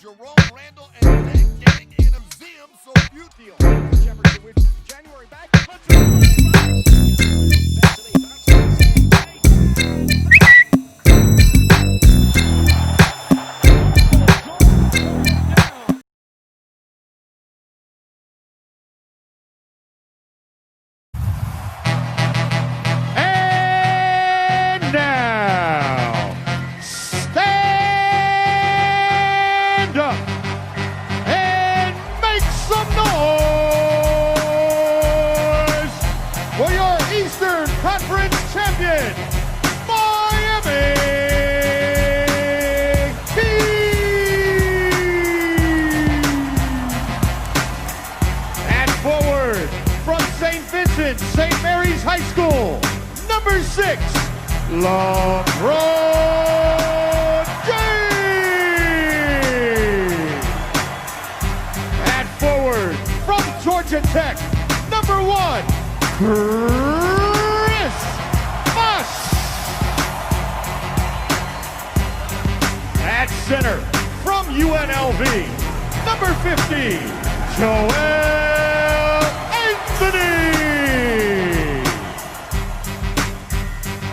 Jerome Randall and Nick getting in a museum so beautiful. Jefferson with January back. Champion, Miami Heat! And forward from St. Vincent, St. Mary's High School, number 6, LeBron James. And forward from Georgia Tech, number 1, at center from UNLV, number 50, Joel Anthony.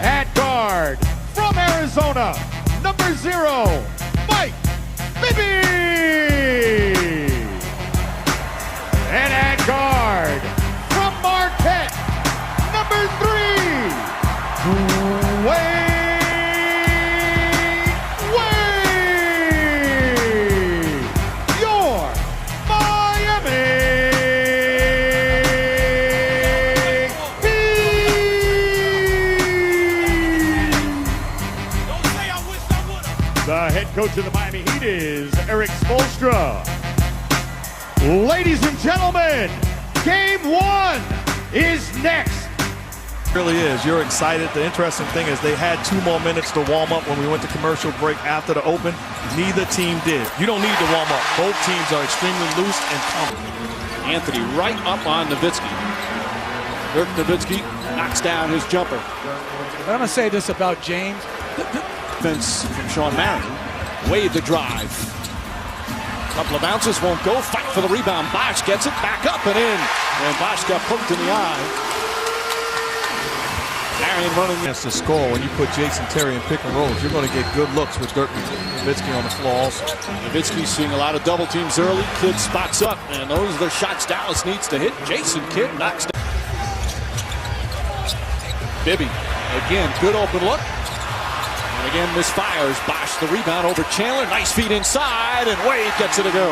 At guard from Arizona, number 0, Mike Bibby. And at guard from Marquette, number 3, Wade. The head coach of the Miami Heat is Eric Spoelstra. Ladies and gentlemen, game 1 is next. It really is. You're excited. The interesting thing is they had 2 more minutes to warm up when we went to commercial break after the open. Neither team did. You don't need to warm up. Both teams are extremely loose and confident. Anthony right up on Nowitzki. Dirk Nowitzki knocks down his jumper. I'm going to say this about James. Defense from Sean Marion. Wade the drive. Couple of bounces won't go. Fight for the rebound. Bosch gets it back up and in. And Bosch got poked in the eye. Marion running against the score. When you put Jason Terry in pick and rolls, you're going to get good looks with Dirk Nowitzki on the floor also. Nowitzki seeing a lot of double teams early. Kidd spots up. And those are the shots Dallas needs to hit. Jason Kidd knocks down. Bibby. Again, good open look. And again, misfires. Bosch the rebound over Chandler. Nice feed inside, and Wade gets it to go.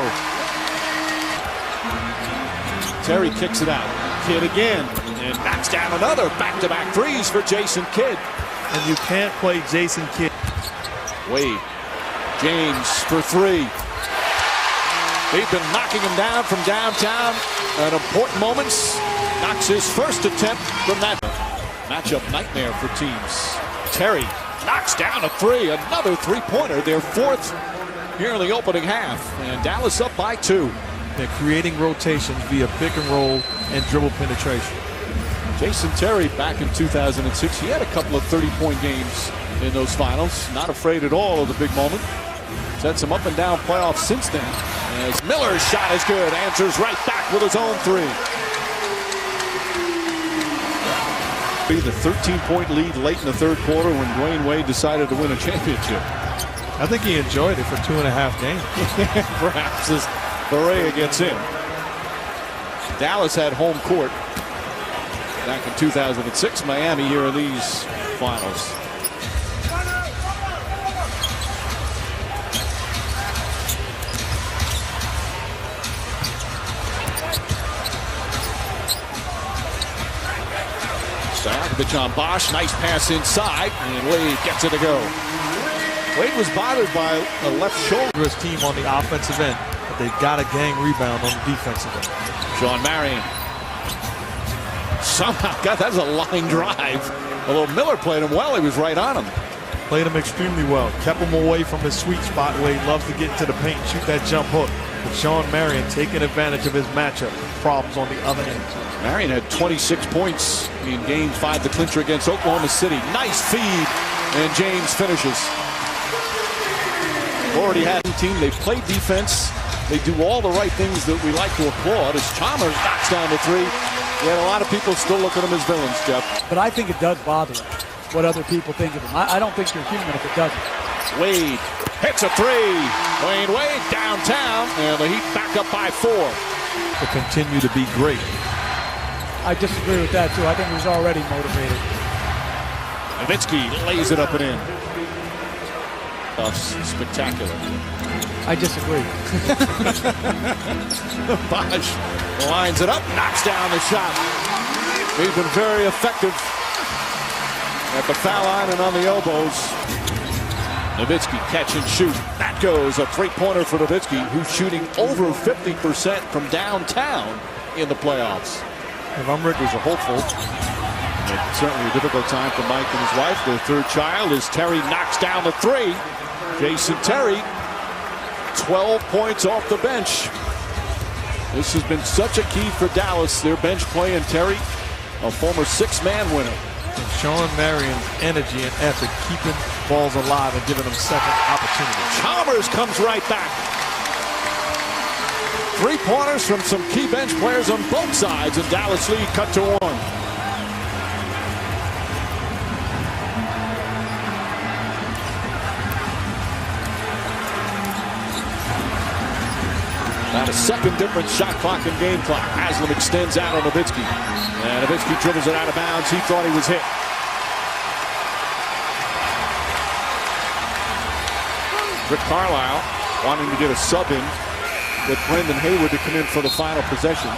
Terry kicks it out. Kidd again, and knocks down another. Back-to-back threes for Jason Kidd. And you can't play Jason Kidd. Wade. James for 3. They've been knocking him down from downtown at important moments. Knocks his first attempt from that matchup nightmare for teams. Terry knocks down a 3, another 3-pointer, their 4th here in the opening half, and Dallas up by 2. They're creating rotations via pick and roll and dribble penetration. Jason Terry back in 2006, he had a couple of 30-point games in those finals, not afraid at all of the big moment. Set some up and down playoffs since then, as Miller's shot is good, answers right back with his own 3. The 13-point lead late in the 3rd quarter when Dwayne Wade decided to win a championship. I think he enjoyed it for 2.5 games. Perhaps as Barea gets in. Dallas had home court back in 2006. Miami here in these finals. Stojakovic on Bosch, nice pass inside, and Wade gets it to go. Wade was bothered by a left shoulder. His team on the offensive end, but they've got a gang rebound on the defensive end. Sean Marion. Somehow, God, that's a line drive. Although Miller played him well, he was right on him. Played him extremely well. Kept him away from his sweet spot where he loves to get into the paint and shoot that jump hook. But Sean Marion taking advantage of his matchup problems on the other end. Marion had 26 points in Game 5, the clincher against Oklahoma City. Nice feed, and James finishes. Already had team. They play defense. They do all the right things that we like to applaud. As Chalmers knocks down the three, we had a lot of people still look at him as villains, Jeff. But I think it does bother him, what other people think of him. I don't think you're human if it doesn't. Wade hits a three. Wayne Wade downtown, and the Heat back up by 4. To continue to be great. I disagree with that, too. I think he was already motivated. Nowitzki lays it up and in. Spectacular. I disagree. Bosch lines it up, knocks down the shot. He's been very effective at the foul line and on the elbows. Nowitzki catch and shoot. That goes a three-pointer for Nowitzki, who's shooting over 50% from downtown in the playoffs. If I'm Rick, There's a hopeful. It's certainly a difficult time for Mike and his wife. Their third child as Terry knocks down the three. Jason Terry, 12 points off the bench. This has been such a key for Dallas. Their bench play, and Terry, a former 6-man winner. and Sean Marion's energy and effort keeping balls alive and giving them second opportunities. Chalmers comes right back. 3-pointers from some key bench players on both sides, and Dallas lead cut to 1. About a second difference shot clock and game clock. Haslam extends out on Nowitzki. And Nowitzki dribbles it out of bounds. He thought he was hit. Rick Carlisle wanting to get a sub in with Brendan Hayward to come in for the final possession.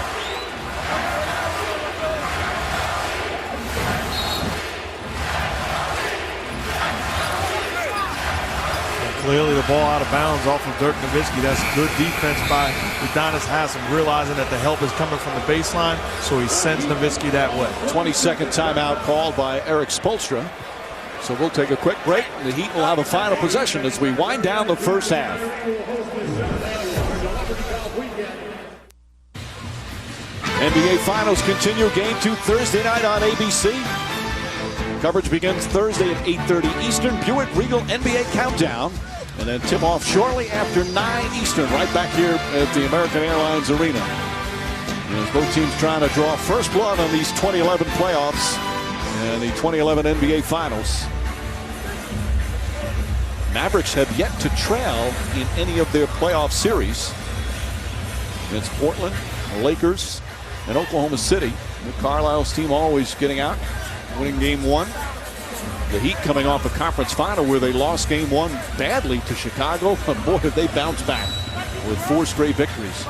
Clearly the ball out of bounds off of Dirk Nowitzki. That's good defense by Udonis Haslam, realizing that the help is coming from the baseline, so he sends Nowitzki that way. 22nd timeout called by Eric Spoelstra. So we'll take a quick break. The Heat will have a final possession as we wind down the first half. NBA Finals continue. Game 2 Thursday night on ABC. Coverage begins Thursday at 8:30 Eastern. Buick Regal NBA Countdown. And then tip off shortly after 9 Eastern, right back here at the American Airlines Arena. As both teams trying to draw first blood on these 2011 playoffs and the 2011 NBA Finals. Mavericks have yet to trail in any of their playoff series against Portland, the Lakers, and Oklahoma City. With Carlisle's team always getting out, winning game 1. The Heat coming off a conference final where they lost game 1 badly to Chicago, but boy, did they bounce back with 4 straight victories.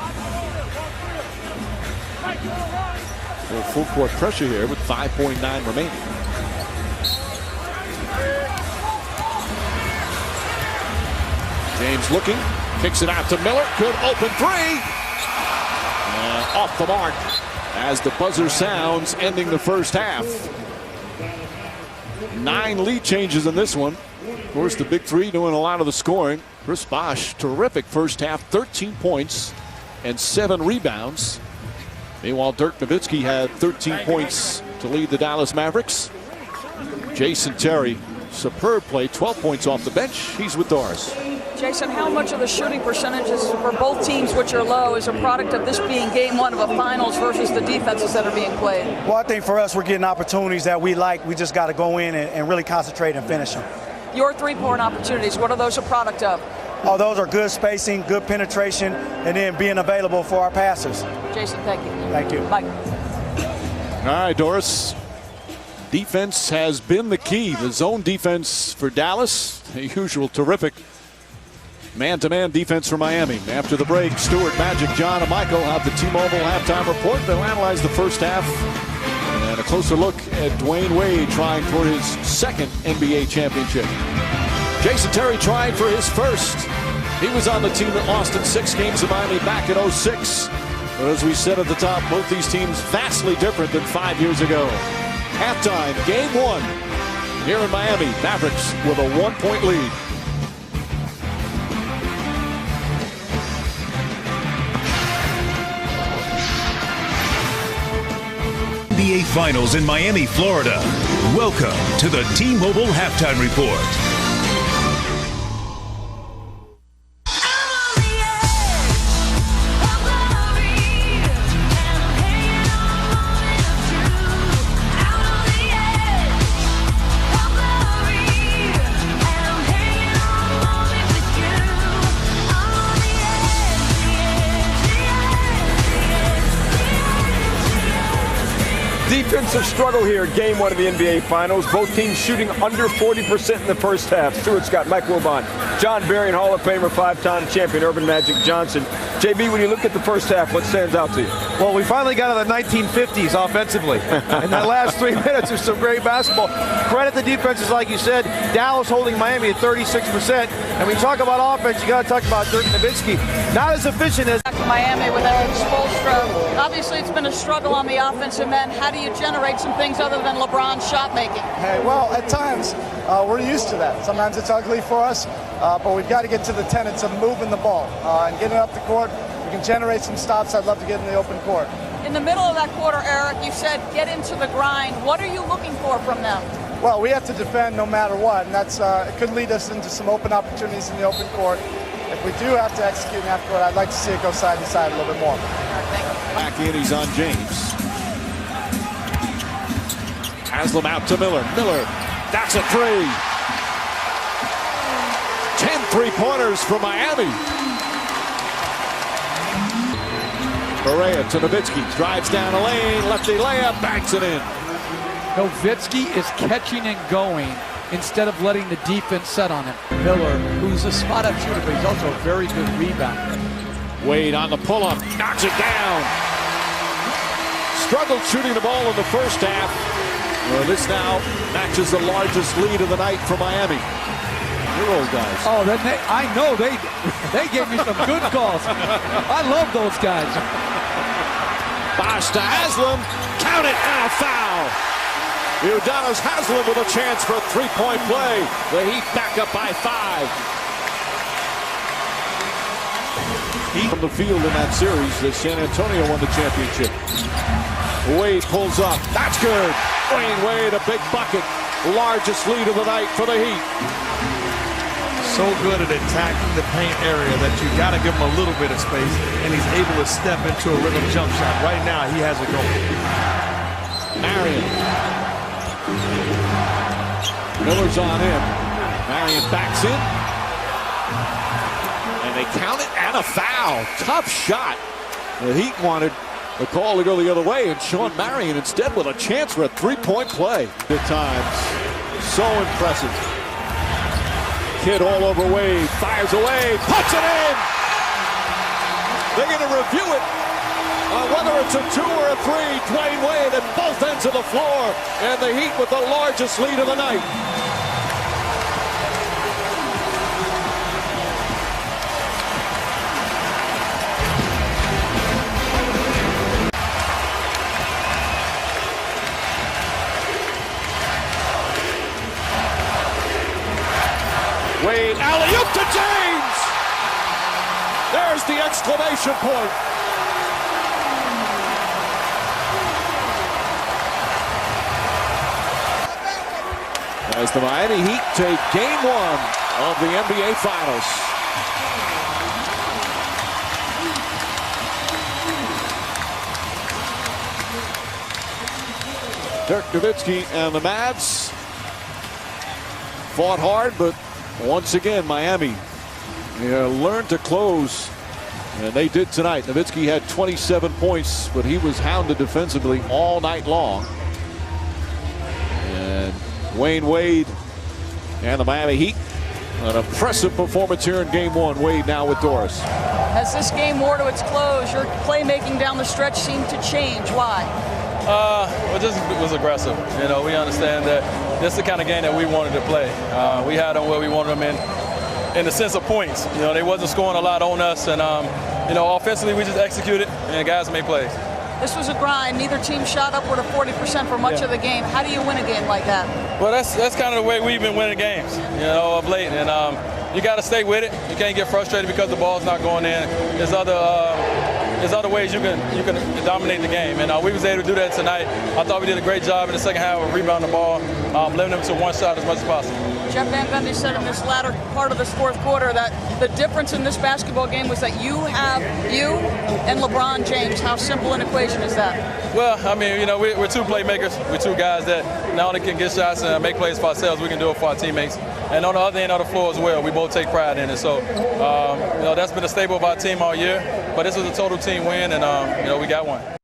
A little full court pressure here with 5.9 remaining. James looking, kicks it out to Miller. Good open three. And off the mark as the buzzer sounds, ending the first half. 9 lead changes in this one. Of course, the big three doing a lot of the scoring. Chris Bosh, terrific first half, 13 points and 7 rebounds. Meanwhile, Dirk Nowitzki had 13 points to lead the Dallas Mavericks. Jason Terry, superb play, 12 points off the bench. He's with Doris. Jason, how much of the shooting percentages for both teams, which are low, is a product of this being game 1 of a finals versus the defenses that are being played? Well, I think for us, we're getting opportunities that we like. We just got to go in and really concentrate and finish them. Your 3-point opportunities, what are those a product of? Oh, those are good spacing, good penetration, and then being available for our passers. Jason, thank you. Thank you. Bye. All right, Doris. Defense has been the key. The zone defense for Dallas, the usual terrific man-to-man defense for Miami. After the break, Stewart, Magic, John, and Michael have the T-Mobile halftime report. They'll analyze the first half and a closer look at Dwayne Wade trying for his second NBA championship. Jason Terry trying for his first. He was on the team that lost in 6 games in Miami back in 06. But as we said at the top, both these teams vastly different than 5 years ago. Halftime, game 1 here in Miami. Mavericks with a 1-point lead. NBA Finals in Miami, Florida. Welcome to the T-Mobile Halftime Report. offensive struggle here, game one of the NBA Finals. Both teams shooting under 40% in the first half. Stuart Scott, Mike Wilbon, John Berry, and Hall of Famer, 5-time champion Urban Magic Johnson. JB, when you look at the first half, what stands out to you? Well, we finally got to the 1950s offensively. In that last 3 minutes, there's some great basketball. Credit the defenses, like you said. Dallas holding Miami at 36%. And when you talk about offense, you got to talk about Dirk Nowitzki. Not as efficient as Miami with Eric Spoelstra. Obviously, it's been a struggle on the offensive end. How do you generate some things other than LeBron's shot making? Hey, well, at times, we're used to that. Sometimes it's ugly for us, but we've got to get to the tenets of moving the ball and getting up the court. We can generate some stops. I'd love to get in the open court. In the middle of that quarter, Eric, you said get into the grind. What are you looking for from them? Well, we have to defend no matter what, and that's it could lead us into some open opportunities in the open court. If we do have to execute in that court, I'd like to see it go side to side a little bit more. Back in, he's on James. Haslam out to Miller. Miller, that's a three. 10 3-pointers for Miami. Barea to Nowitzki, drives down a lane, lefty layup, banks it in. Nowitzki is catching and going instead of letting the defense set on him. Miller, who's a spot-up shooter, but he's also a very good rebounder. Wade on the pull-up, knocks it down. Struggled shooting the ball in the first half. Well, this now matches the largest lead of the night for Miami. Your old guys. Oh, I know they gave me some good calls. I love those guys. Bosh to Haslam, count it, and a foul. Udonis Haslam with a chance for a three-point play. The Heat back up by 5. Heat from the field in that series as San Antonio won the championship. Wade pulls up. That's good. Dwayne Wade, a big bucket. Largest lead of the night for the Heat. So good at attacking the paint area that you got to give him a little bit of space, and he's able to step into a rhythm jump shot. Right now, he has it going. Marion. Miller's on in. Marion backs in. And they count it, and a foul. Tough shot. The Heat wanted the call to go the other way, and Sean Marion instead with a chance for a three-point play. Good times. So impressive. Kid all over Wade, fires away, puts it in! They're going to review it on whether it's a 2 or a 3. Dwayne Wade at both ends of the floor, and the Heat with the largest lead of the night. Wade, alley-oop to James! There's the exclamation point. As the Miami Heat take game 1 of the NBA Finals. Dirk Nowitzki and the Mavs fought hard, but once again, Miami learned to close, and they did tonight. Nowitzki had 27 points, but he was hounded defensively all night long. And Dwayne Wade and the Miami Heat, an impressive performance here in game 1. Wade now with Doris. As this game wore to its close, your playmaking down the stretch seemed to change. Why? Well, just was aggressive. We understand that this is the kind of game that we wanted to play. We had them where we wanted them in the sense of points. They wasn't scoring a lot on us, and offensively we just executed, and guys made plays. This was a grind. Neither team shot upward of 40% for much of the game. How do you win a game like that? Well, that's kind of the way we've been winning games, of late, and you got to stay with it. You can't get frustrated because the ball's not going in. There's other ways you can dominate the game, and we was able to do that tonight. I thought we did a great job in the second half of rebounding the ball, limiting them to one shot as much as possible. Jeff Van Gundy said in this latter part of this fourth quarter that the difference in this basketball game was that you and LeBron James. How simple an equation is that? Well, I mean, we're two playmakers. We're two guys that not only can get shots and make plays for ourselves, we can do it for our teammates. And on the other end of the floor as well, we both take pride in it. So, that's been a staple of our team all year. But this was a total team win, and we got one.